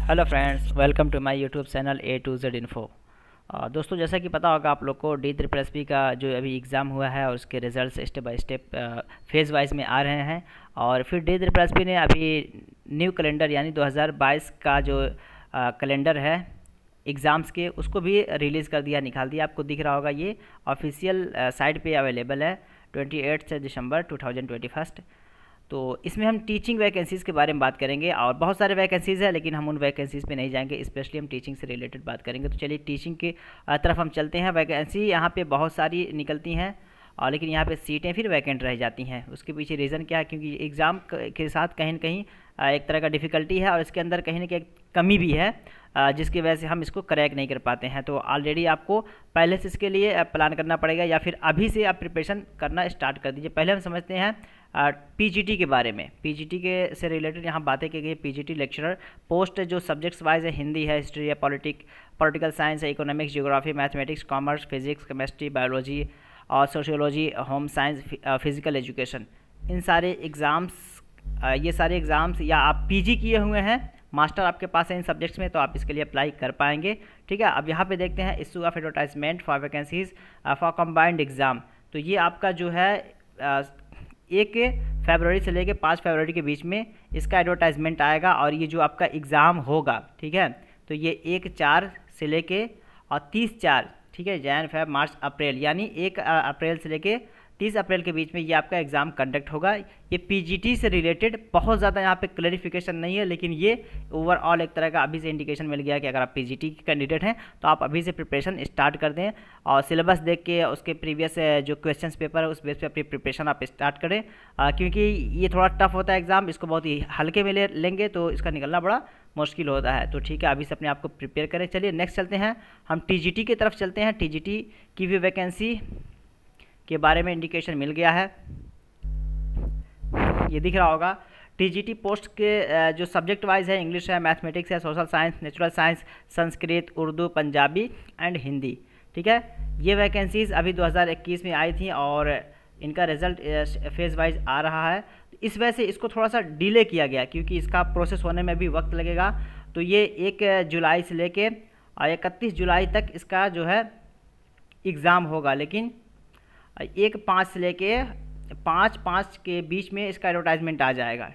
Hello friends, welcome to my YouTube channel A to Z info. दोस्तों, जैसा कि पता होगा आप लोग को D3+P का जो अभी एग्ज़ाम हुआ है और उसके results step by step phase wise में आ रहे हैं। और फिर D3+P ने अभी न्यू कैलेंडर यानी 2022 का जो कैलेंडर है एग्ज़ाम्स के, उसको भी रिलीज़ कर दिया, निकाल दिया। आपको दिख रहा होगा, ये ऑफिशियल साइट पे अवेलेबल है 28 दिसंबर 2021। तो इसमें हम टीचिंग वैकेंसीज़ के बारे में बात करेंगे और बहुत सारे वैकेंसीज़ है, लेकिन हम उन वैकेंसीज़ पे नहीं जाएंगे, स्पेशली हम टीचिंग से रिलेटेड बात करेंगे। तो चलिए टीचिंग की तरफ हम चलते हैं। वैकेंसी यहाँ पे बहुत सारी निकलती हैं और लेकिन यहाँ पे सीटें फिर वैकेंट रह जाती हैं। उसके पीछे रीज़न क्या है? क्योंकि एग्ज़ाम के साथ कहीं न कहीं एक तरह का डिफ़िकल्टी है और इसके अंदर कहीं न कहीं कमी भी है, जिसकी वजह से हम इसको क्रैक नहीं कर पाते हैं। तो ऑलरेडी आपको पहले से इसके लिए प्लान करना पड़ेगा या फिर अभी से आप प्रिपरेशन करना स्टार्ट कर दीजिए। पहले हम समझते हैं पीजीटी के बारे में। पीजीटी के से रिलेटेड यहाँ बातें की गई। पीजीटी लेक्चरर पोस्ट जो सब्जेक्ट्स वाइज है, हिंदी है, हिस्ट्री है, पॉलिटिकल साइंस है, economics, geography, mathematics, commerce, physics, chemistry, biology और sociology, home science, physical education, इन सारे एग्ज़ाम्स, ये सारे एग्ज़ाम्स या आप पीजी किए हुए हैं, मास्टर आपके पास है इन सब्जेक्ट्स में, तो आप इसके लिए अप्लाई कर पाएंगे। ठीक है, अब यहाँ पे देखते हैं issue of advertisement for vacancies for combined exam. तो ये आपका जो है 1 फरवरी से लेकर 5 फरवरी के बीच में इसका एडवर्टाइजमेंट आएगा और ये जो आपका एग्ज़ाम होगा, ठीक है, तो ये 1/4 से लेके और 30/4, ठीक है, जैन, फेब, मार्च, अप्रैल, यानी 1 अप्रैल से लेके 30 अप्रैल के बीच में ये आपका एग्ज़ाम कंडक्ट होगा। ये पीजीटी से रिलेटेड बहुत ज़्यादा यहाँ पे क्लैरिफिकेशन नहीं है, लेकिन ये ओवरऑल एक तरह का अभी से इंडिकेशन मिल गया कि अगर आप पीजीटी के कैंडिडेट हैं तो आप अभी से प्रिपरेशन स्टार्ट कर दें और सिलेबस देख के उसके प्रीवियस जो क्वेश्चंस पेपर है उस बेस पे अपनी प्रिपरेशन आप स्टार्ट करें, क्योंकि ये थोड़ा टफ होता है एग्ज़ाम। इसको बहुत ही हल्के में लेंगे तो इसका निकलना बड़ा मुश्किल होता है। तो ठीक है, अभी से अपने आप को प्रिपेयर करें। चलिए नेक्स्ट चलते हैं, हम टीजीटी की तरफ चलते हैं। टीजीटी की भी वैकेंसी के बारे में इंडिकेशन मिल गया है, ये दिख रहा होगा। टीजीटी पोस्ट के जो सब्जेक्ट वाइज है, इंग्लिश है, मैथमेटिक्स है, social science, natural science, Sanskrit, Urdu, Punjabi and Hindi. ठीक है, ये वैकेंसीज़ अभी 2021 में आई थी और इनका रिजल्ट फेज़ वाइज आ रहा है। इस वजह से इसको थोड़ा सा डिले किया गया, क्योंकि इसका प्रोसेस होने में भी वक्त लगेगा। तो ये 1 जुलाई से लेके 31 जुलाई तक इसका जो है एग्ज़ाम होगा, लेकिन 1/5 से लेके 5/5 के बीच में इसका एडवर्टाइजमेंट आ जाएगा।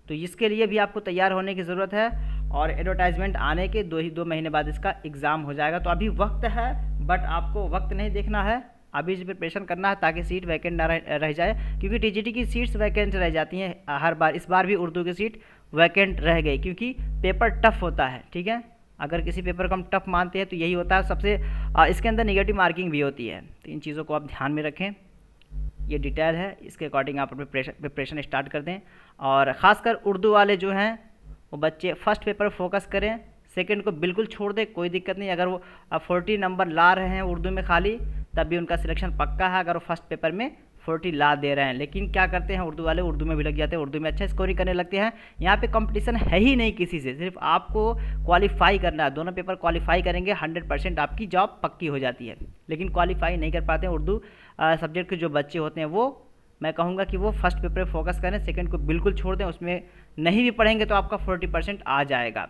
तो इसके लिए भी आपको तैयार होने की ज़रूरत है और एडवर्टाइजमेंट आने के 2 महीने बाद इसका एग्ज़ाम हो जाएगा। तो अभी वक्त है, बट आपको वक्त नहीं देखना है, अभी से प्रिपरेशन करना है ताकि सीट वैकेंट ना रह जाए, क्योंकि टीजीटी की सीट्स वैकेंट रह जाती हैं हर बार। इस बार भी उर्दू की सीट वैकेंट रह गई क्योंकि पेपर टफ होता है। ठीक है, अगर किसी पेपर को हम टफ मानते हैं तो यही होता है सबसे। इसके अंदर नेगेटिव मार्किंग भी होती है, तो इन चीज़ों को आप ध्यान में रखें। ये डिटेल है, इसके अकॉर्डिंग आप प्रिपरेशन स्टार्ट कर दें। और ख़ासकर उर्दू वाले जो हैं वो बच्चे फर्स्ट पेपर फोकस करें, सेकंड को बिल्कुल छोड़ दें, कोई दिक्कत नहीं। अगर वो 40 नंबर ला रहे हैं उर्दू में खाली, तब भी उनका सिलेक्शन पक्का है, अगर वो फर्स्ट पेपर में 40 ला दे रहे हैं। लेकिन क्या करते हैं उर्दू वाले, उर्दू में भी लग जाते हैं, उर्दू में अच्छा स्कोरिंग करने लगते हैं। यहाँ पे कंपटीशन है ही नहीं किसी से, सिर्फ आपको क्वालिफाई करना है। दोनों पेपर क्वालिफाई करेंगे 100% आपकी जॉब पक्की हो जाती है। लेकिन क्वालिफाई नहीं कर पाते हैं उर्दू सब्जेक्ट के जो बच्चे होते हैं, वो मैं कहूँगा कि वो फर्स्ट पेपर पर फोकस करें, सेकेंड को बिल्कुल छोड़ दें। उसमें नहीं भी पढ़ेंगे तो आपका 40% आ जाएगा।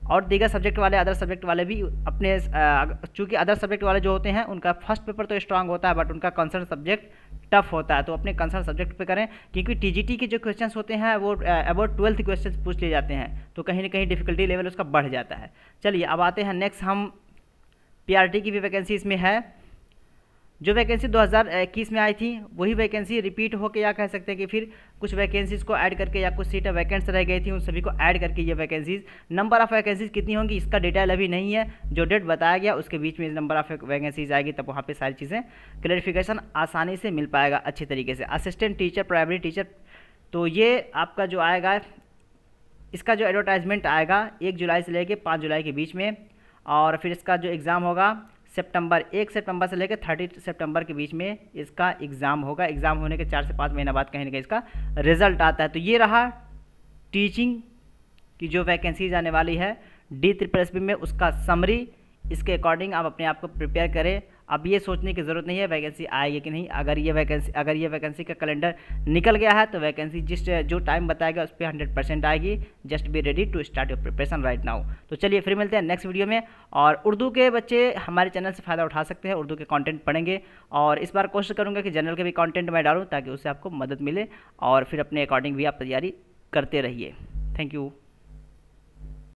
और दीगर सब्जेक्ट वाले, अदर सब्जेक्ट वाले भी अपने, चूँकि अदर सब्जेक्ट वाले जो होते हैं उनका फर्स्ट पेपर तो स्ट्रांग होता है, बट उनका कंसर्न सब्जेक्ट टफ होता है, तो अपने कंसर्न सब्जेक्ट पे करें। क्योंकि टीजीटी के जो क्वेश्चंस होते हैं वो अबाउट 12th क्वेश्चंस पूछ लिए जाते हैं, तो कहीं ना कहीं डिफिकल्टी लेवल उसका बढ़ जाता है। चलिए अब आते हैं नेक्स्ट, हम पीआरटी की भी वैकेंसी इसमें है। जो वैकेंसी 2021 में आई थी वही वैकेंसी रिपीट होकर, या कह सकते हैं कि फिर कुछ वैकेंसीज़ को ऐड करके, या कुछ सीटें वैकेंट्स रह गई थी उन सभी को ऐड करके ये वैकेंसीज़, नंबर ऑफ़ वैकेंसीज़ कितनी होंगी इसका डिटेल अभी नहीं है। जो डेट बताया गया उसके बीच में नंबर ऑफ़ वैकेंसीज़ आएगी, तब वहाँ पे सारी चीज़ें क्लैरिफिकेशन आसानी से मिल पाएगा अच्छी तरीके से। असिस्टेंट टीचर, प्राइमरी टीचर, तो ये आपका जो आएगा, इसका जो एडवर्टाइजमेंट आएगा 1 जुलाई से लेकर 5 जुलाई के बीच में, और फिर इसका जो एग्ज़ाम होगा 1 सितंबर से लेकर 30 सितंबर के बीच में इसका एग्ज़ाम होगा। एग्ज़ाम होने के 4 से 5 महीना बाद कहीं ना कहीं इसका रिजल्ट आता है। तो ये रहा टीचिंग की जो वैकेंसीज आने वाली है D3+P में, उसका समरी। इसके अकॉर्डिंग आप अपने आप को प्रिपेयर करें अब ये सोचने की ज़रूरत नहीं है वैकेंसी आएगी कि नहीं। अगर ये वैकेंसी का कैलेंडर निकल गया है तो वैकेंसी जो टाइम बताएगा उस पर 100% आएगी। Just be ready to start your preparation right now. तो चलिए फिर मिलते हैं नेक्स्ट वीडियो में। और उर्दू के बच्चे हमारे चैनल से फ़ायदा उठा सकते हैं, उर्दू के कंटेंट पढ़ेंगे। और इस बार कोशिश करूँगा कि जनरल के भी कंटेंट मैं डालूँ ताकि उससे आपको मदद मिले और फिर अपने अकॉर्डिंग भी आप तैयारी करते रहिए। Thank you.